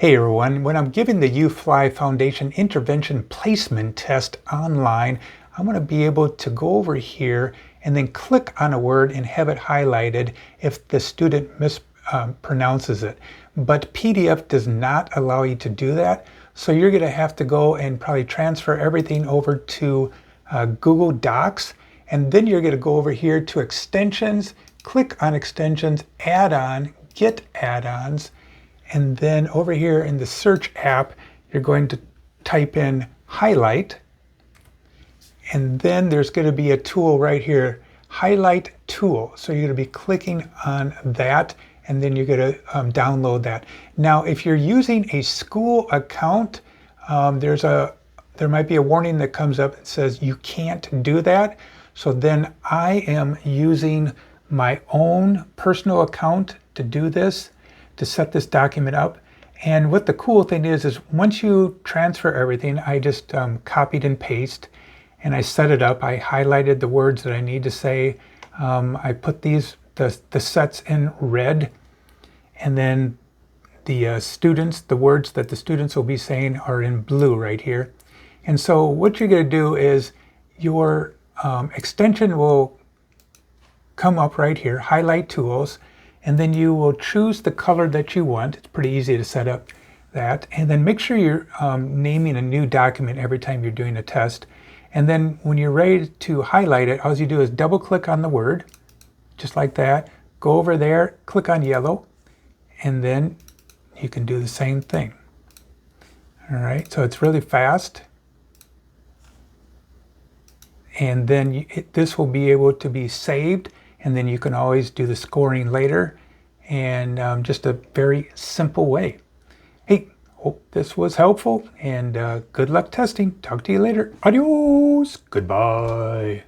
Hey everyone, when I'm giving the UFLI Foundation Intervention Placement Test online, I'm going to be able to go over here and then click on a word and have it highlighted if the student mispronounces it. But PDF does not allow you to do that, so you're going to have to go and probably transfer everything over to Google Docs, and then you're going to go over here to Extensions, click on Extensions, Add-on, Get Add-ons, and then over here in the search app, you're going to type in highlight. And then there's going to be a tool right here, highlight tool. So you're going to be clicking on that, and then you're going to download that. Now, if you're using a school account, there might be a warning that comes up that says you can't do that. So then I am using my own personal account to do this, to set this document up. And what the cool thing is once you transfer everything, I just copied and paste, and I set it up. I highlighted the words that I need to say. I put the sets in red, and then the words that the students will be saying are in blue right here. And so what you're going to do is your extension will come up right here, highlight tools, and then you will choose the color that you want. It's pretty easy to set up that. And then make sure you're naming a new document every time you're doing a test. And then when you're ready to highlight it, all you do is double click on the word, just like that. Go over there, click on yellow, and then you can do the same thing. All right, so it's really fast. And then this will be able to be saved, and then you can always do the scoring later, and just a very simple way. Hey, hope this was helpful, and good luck testing. Talk to you later. Adios. Goodbye.